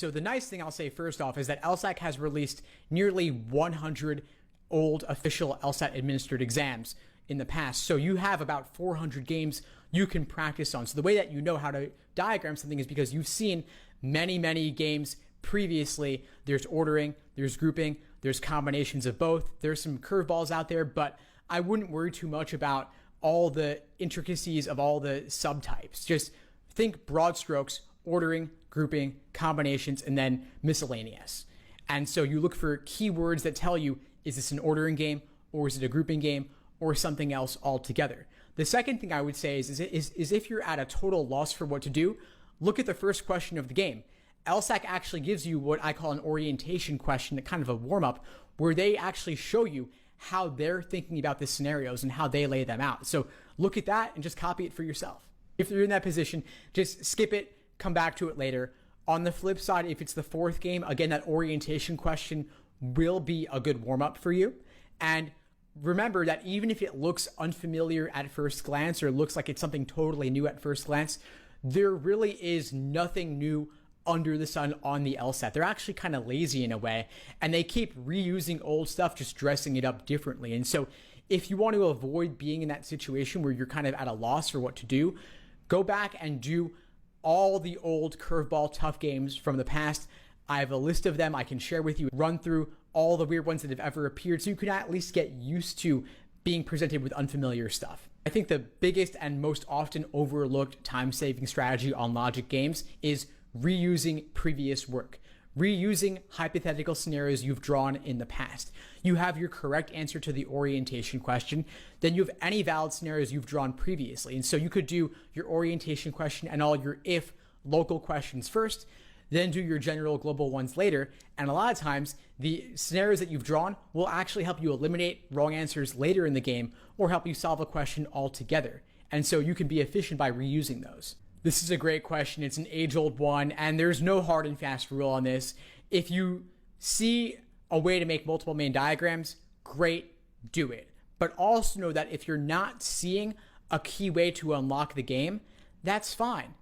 So the nice thing I'll say first off is that LSAC has released nearly 100 old official LSAT administered exams in the past. So you have about 400 games you can practice on. So the way that you know how to diagram something is because you've seen many, many games previously. There's ordering, there's grouping, there's combinations of both. There's some curveballs out there, but I wouldn't worry too much about all the intricacies of all the subtypes. Just think broad strokes, ordering, grouping, combinations, and then miscellaneous. And so you look for keywords that tell you, is this an ordering game, or is it a grouping game, or something else altogether? The second thing I would say is if you're at a total loss for what to do, look at the first question of the game. LSAC actually gives you what I call an orientation question, kind of a warm-up, where they actually show you how they're thinking about the scenarios and how they lay them out. So look at that and just copy it for yourself. If you're in that position, just skip it, come back to it later. On the flip side, if it's the fourth game, again, that orientation question will be a good warm-up for you. And remember that even if it looks unfamiliar at first glance or looks like it's something totally new at first glance, there really is nothing new under the sun on the LSAT. They're actually kind of lazy in a way, and they keep reusing old stuff, just dressing it up differently. And so if you want to avoid being in that situation where you're kind of at a loss for what to do, go back and do all the old curveball tough games from the past. I have a list of them I can share with you, run through all the weird ones that have ever appeared so you can at least get used to being presented with unfamiliar stuff. I think the biggest and most often overlooked time-saving strategy on logic games is reusing previous work, reusing hypothetical scenarios you've drawn in the past. You have your correct answer to the orientation question, then you have any valid scenarios you've drawn previously. And so you could do your orientation question and all your if local questions first, then do your general global ones later. And a lot of times the scenarios that you've drawn will actually help you eliminate wrong answers later in the game or help you solve a question altogether. And so you can be efficient by reusing those. This is a great question. It's an age-old one, and there's no hard and fast rule on this. If you see a way to make multiple main diagrams, great, do it. But also know that if you're not seeing a key way to unlock the game, that's fine.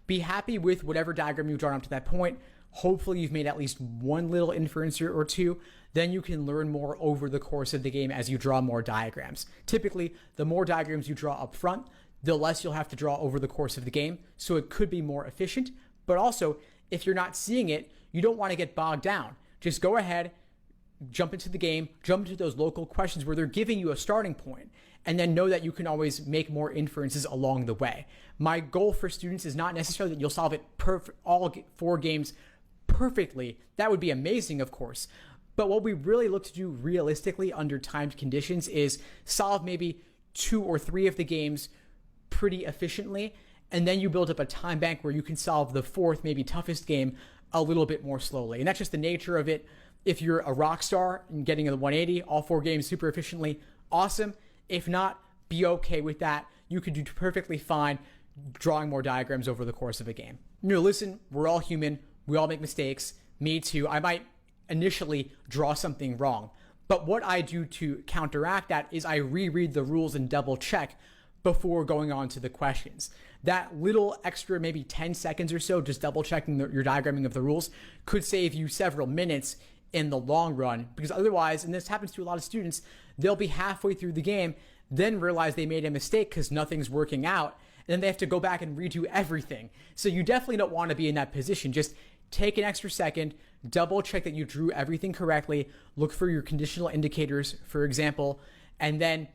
Be happy with whatever diagram you've drawn up to that point. Hopefully you've made at least one little inference or two. Then you can learn more over the course of the game as you draw more diagrams. Typically, the more diagrams you draw up front, the less you'll have to draw over the course of the game. So it could be more efficient. But also, if you're not seeing it, you don't want to get bogged down. Just go ahead, jump into the game, jump into those local questions where they're giving you a starting point, and then know that you can always make more inferences along the way. My goal for students is not necessarily that you'll solve it all 4 games perfectly. That would be amazing, of course. But what we really look to do realistically under timed conditions is solve maybe 2 or 3 of the games pretty efficiently, and then you build up a time bank where you can solve the 4th, maybe toughest game a little bit more slowly. And that's just the nature of it. If you're a rock star and getting a 180, all 4 games super efficiently, awesome. If not, be okay with that. You could do perfectly fine drawing more diagrams over the course of a game. Listen, we're all human. We all make mistakes. Me too. I might initially draw something wrong. But what I do to counteract that is I reread the rules and double check before going on to the questions. That little extra, maybe 10 seconds or so, just double checking your diagramming of the rules could save you several minutes in the long run, because otherwise, and this happens to a lot of students, they'll be halfway through the game, then realize they made a mistake because nothing's working out, and then they have to go back and redo everything. So you definitely don't want to be in that position. Just take an extra second, double check that you drew everything correctly, look for your conditional indicators, for example, and then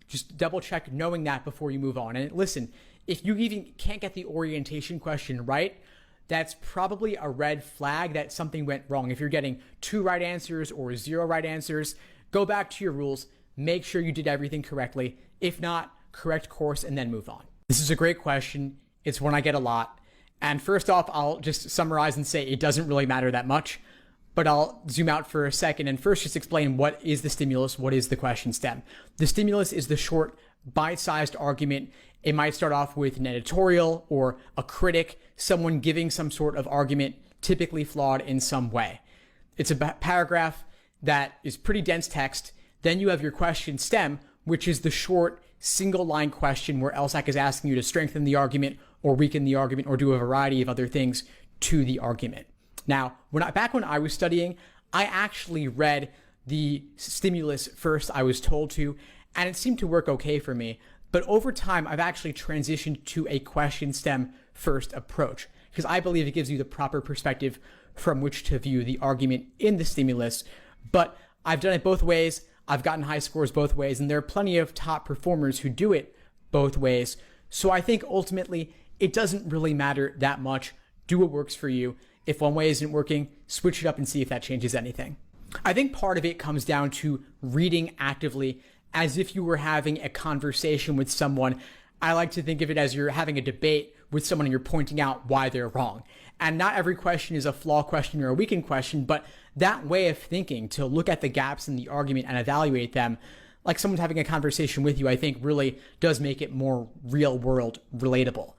just double check knowing that before you move on. And listen, if you even can't get the orientation question right, that's probably a red flag that something went wrong. If you're getting 2 right answers or 0 right answers, go back to your rules, make sure you did everything correctly. If not, correct course and then move on. This is a great question. It's one I get a lot. And first off, I'll just summarize and say it doesn't really matter that much, but I'll zoom out for a second and first just explain what is the stimulus, what is the question stem. The stimulus is the short, bite-sized argument. It might start off with an editorial or a critic, someone giving some sort of argument, typically flawed in some way. It's a paragraph that is pretty dense text. Then you have your question stem, which is the short, single-line question where LSAC is asking you to strengthen the argument or weaken the argument or do a variety of other things to the argument. Now, back when I was studying, I actually read the stimulus first, I was told to, and it seemed to work okay for me. But over time, I've actually transitioned to a question stem first approach because I believe it gives you the proper perspective from which to view the argument in the stimulus. But I've done it both ways. I've gotten high scores both ways, and there are plenty of top performers who do it both ways. So I think ultimately it doesn't really matter that much. Do what works for you. If one way isn't working, switch it up and see if that changes anything. I think part of it comes down to reading actively as if you were having a conversation with someone. I like to think of it as you're having a debate with someone and you're pointing out why they're wrong. And not every question is a flaw question or a weakened question, but that way of thinking to look at the gaps in the argument and evaluate them like someone's having a conversation with you, I think really does make it more real world relatable.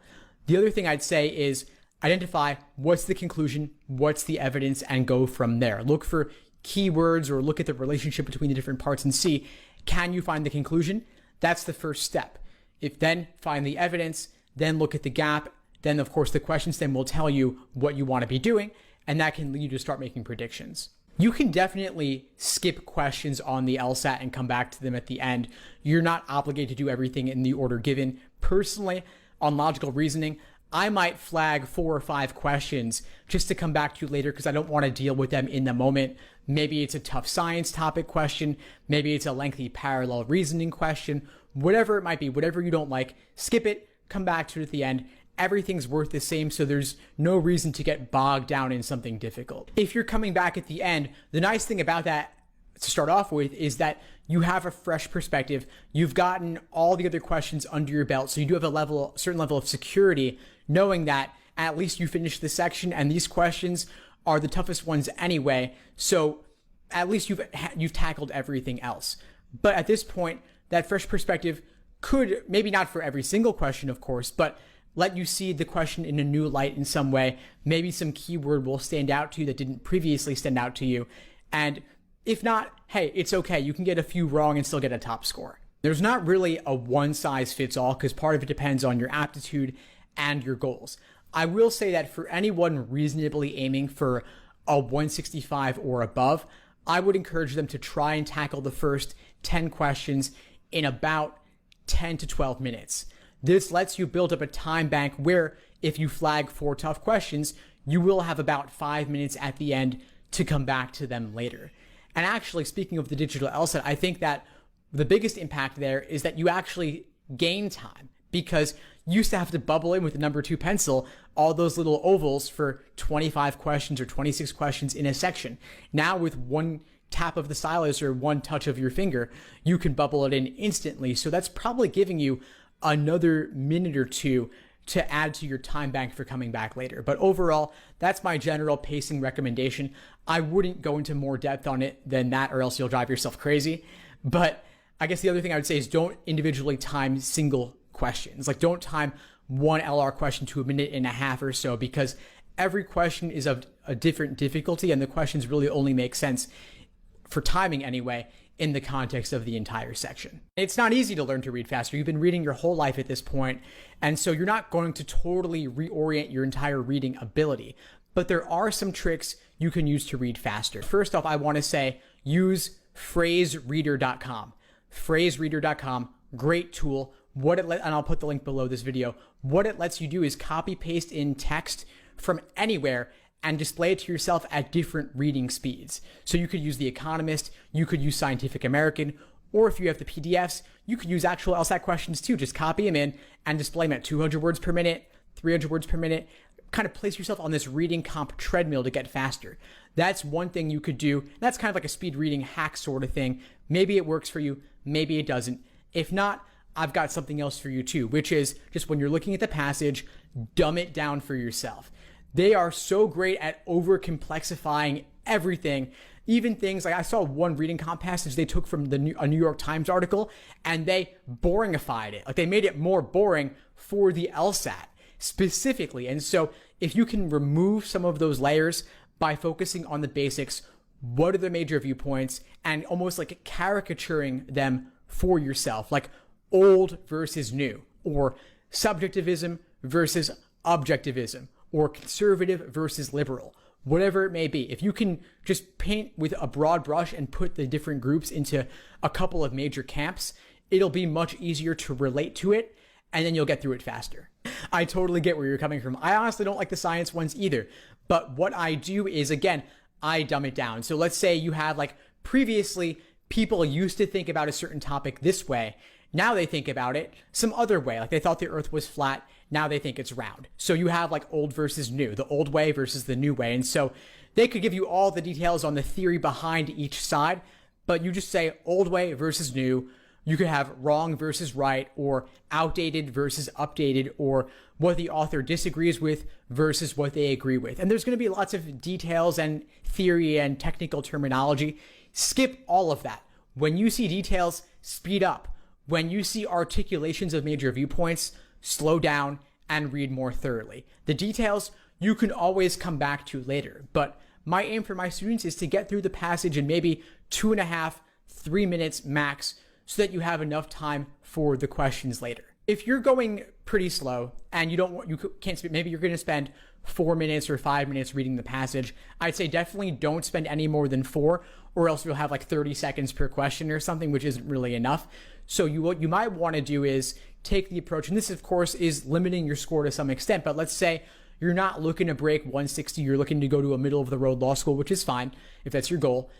The other thing I'd say is identify what's the conclusion, what's the evidence, and go from there. Look for keywords or look at the relationship between the different parts and see, can you find the conclusion? That's the first step. If then find the evidence, then look at the gap, then of course the question stem will tell you what you want to be doing, and that can lead you to start making predictions. You can definitely skip questions on the LSAT and come back to them at the end. You're not obligated to do everything in the order given. Personally, on logical reasoning, I might flag 4 or 5 questions just to come back to later because I don't want to deal with them in the moment. Maybe it's a tough science topic question. Maybe it's a lengthy parallel reasoning question. Whatever it might be, whatever you don't like, skip it, come back to it at the end. Everything's worth the same, so there's no reason to get bogged down in something difficult. If you're coming back at the end, the nice thing about that to start off with is that you have a fresh perspective. You've gotten all the other questions under your belt, so you do have a certain level of security knowing that at least you finished this section and these questions are the toughest ones anyway, so at least you've tackled everything else. But at this point, that fresh perspective could, maybe not for every single question, of course, but let you see the question in a new light in some way. Maybe some keyword will stand out to you that didn't previously stand out to you. And if not, hey, it's okay. You can get a few wrong and still get a top score. There's not really a one size fits all because part of it depends on your aptitude and your goals. I will say that for anyone reasonably aiming for a 165 or above, I would encourage them to try and tackle the first 10 questions in about 10 to 12 minutes. This lets you build up a time bank where if you flag 4 tough questions, you will have about 5 minutes at the end to come back to them later. And actually, speaking of the digital LSAT, I think that the biggest impact there is that you actually gain time because you used to have to bubble in with the number 2 pencil all those little ovals for 25 questions or 26 questions in a section. Now with one tap of the stylus or one touch of your finger, you can bubble it in instantly. So that's probably giving you another minute or two to add to your time bank for coming back later. But overall, that's my general pacing recommendation. I wouldn't go into more depth on it than that or else you'll drive yourself crazy. But I guess the other thing I would say is don't individually time single questions. Like don't time one LR question to a minute and a half or so because every question is of a different difficulty and the questions really only make sense for timing anyway in the context of the entire section. It's not easy to learn to read faster. You've been reading your whole life at this point, and so you're not going to totally reorient your entire reading ability. But there are some tricks you can use to read faster. First off, I want to say use phrasereader.com. Phrasereader.com, great tool. And I'll put the link below this video. What it lets you do is copy paste in text from anywhere and display it to yourself at different reading speeds. So you could use The Economist, you could use Scientific American, or if you have the PDFs, you could use actual LSAT questions too. Just copy them in and display them at 200 words per minute, 300 words per minute. Kind of place yourself on this reading comp treadmill to get faster. That's one thing you could do. That's kind of like a speed reading hack sort of thing. Maybe it works for you, maybe it doesn't. If not, I've got something else for you too, which is just when you're looking at the passage, dumb it down for yourself. They are so great at over-complexifying everything. Even things like I saw one reading comp passage they took from a New York Times article and they boringified it. Like they made it more boring for the LSAT specifically. And so if you can remove some of those layers by focusing on the basics, what are the major viewpoints and almost like caricaturing them for yourself, like old versus new, or subjectivism versus objectivism, or conservative versus liberal. whatever it may be. If you can just paint with a broad brush and put the different groups into a couple of major camps, it'll be much easier to relate to it, and then you'll get through it faster. I totally get where you're coming from. I honestly don't like the science ones either, but what I do is, again, I dumb it down. So let's say you have, like, previously people used to think about a certain topic this way. Now they think about it some other way. Like, they thought the earth was flat. Now they think it's round. So you have, like, old versus new, the old way versus the new way. And so they could give you all the details on the theory behind each side, but you just say old way versus new. You could have wrong versus right, or outdated versus updated, or what the author disagrees with versus what they agree with. And there's going to be lots of details and theory and technical terminology. Skip all of that. When you see details, speed up. When you see articulations of major viewpoints, slow down and read more thoroughly. The details you can always come back to later, but my aim for my students is to get through the passage in maybe 2.5, 3 minutes max, so that you have enough time for the questions later. If you're going pretty slow and you can't speak, maybe you're going to spend 4 minutes or 5 minutes reading the passage, I'd say definitely don't spend any more than 4, or else you'll have like 30 seconds per question or something, which isn't really enough. So what you might want to do is take the approach, and this of course is limiting your score to some extent, but let's say you're not looking to break 160, you're looking to go to a middle of the road law school, which is fine if that's your goal.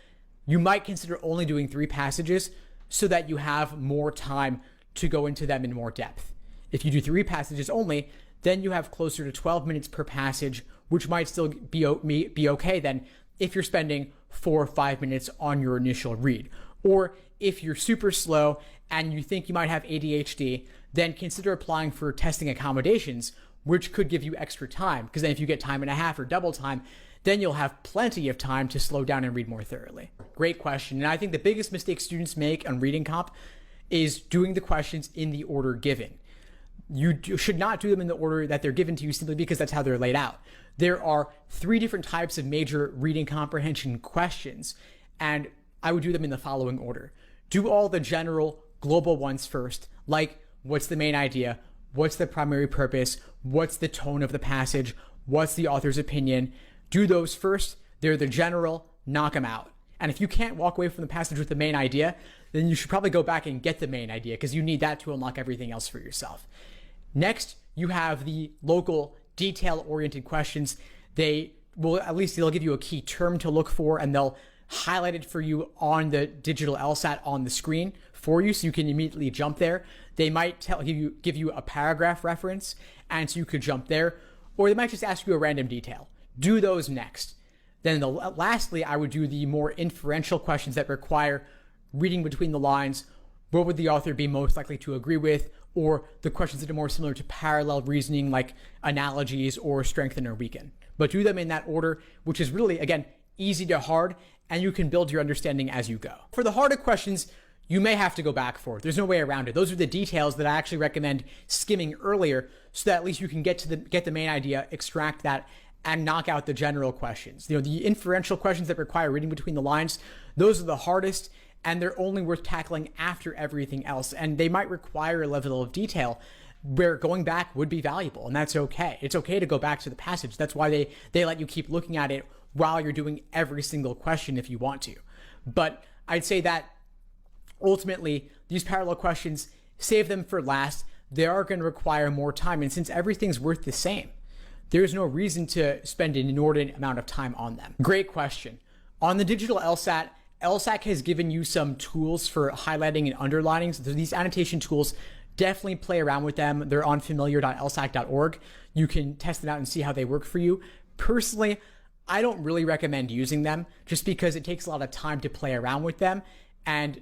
You might consider only doing 3 passages so that you have more time to go into them in more depth. If you do 3 passages only, then you have closer to 12 minutes per passage, which might still be okay then if you're spending 4 or 5 minutes on your initial read. Or if you're super slow and you think you might have ADHD, then consider applying for testing accommodations, which could give you extra time, because then if you get time and a half or double time, then you'll have plenty of time to slow down and read more thoroughly. Great question. And I think the biggest mistake students make on reading comp is doing the questions in the order given. You should not do them in the order that they're given to you simply because that's how they're laid out. There are 3 different types of major reading comprehension questions, and I would do them in the following order. Do all the general global ones first, like what's the main idea, what's the primary purpose, what's the tone of the passage, what's the author's opinion. Do those first. They're the general, knock them out. And if you can't walk away from the passage with the main idea, then you should probably go back and get the main idea, because you need that to unlock everything else for yourself. Next, you have the local detail-oriented questions. They'll give you a key term to look for, and they'll highlight it for you on the digital LSAT on the screen for you, so you can immediately jump there. They might give you a paragraph reference, and so you could jump there, or they might just ask you a random detail. Do those next. Then lastly, I would do the more inferential questions that require reading between the lines. What would the author be most likely to agree with? Or the questions that are more similar to parallel reasoning, like analogies or strengthen or weaken. But do them in that order, which is really, again, easy to hard, and you can build your understanding as you go. For the harder questions, you may have to go back for it. There's no way around it. Those are the details that I actually recommend skimming earlier, so that at least you can get the main idea, extract that, and knock out the general questions. The inferential questions that require reading between the lines, those are the hardest, and they're only worth tackling after everything else. And they might require a level of detail where going back would be valuable, and that's okay. It's okay to go back to the passage. That's why they let you keep looking at it while you're doing every single question if you want to. But I'd say that ultimately, these parallel questions, save them for last. They are going to require more time, and since everything's worth the same, there's no reason to spend an inordinate amount of time on them. Great question. On the digital LSAT, LSAT has given you some tools for highlighting and underlining. So these annotation tools, definitely play around with them. They're on familiar.lsac.org. You can test them out and see how they work for you. Personally, I don't really recommend using them just because it takes a lot of time to play around with them, and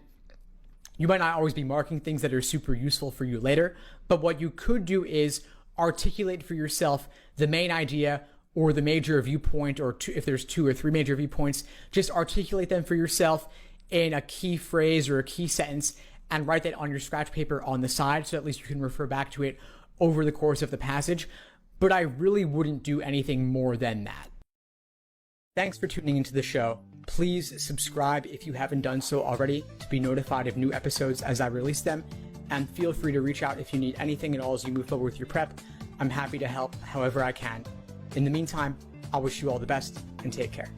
you might not always be marking things that are super useful for you later. But what you could do is articulate for yourself the main idea or the major viewpoint, or if there's 2 or 3 major viewpoints, just articulate them for yourself in a key phrase or a key sentence and write that on your scratch paper on the side, so at least you can refer back to it over the course of the passage. But I really wouldn't do anything more than that. Thanks for tuning into the show. Please subscribe if you haven't done so already to be notified of new episodes as I release them, and feel free to reach out if you need anything at all as you move forward with your prep. I'm happy to help however I can. In the meantime, I wish you all the best and take care.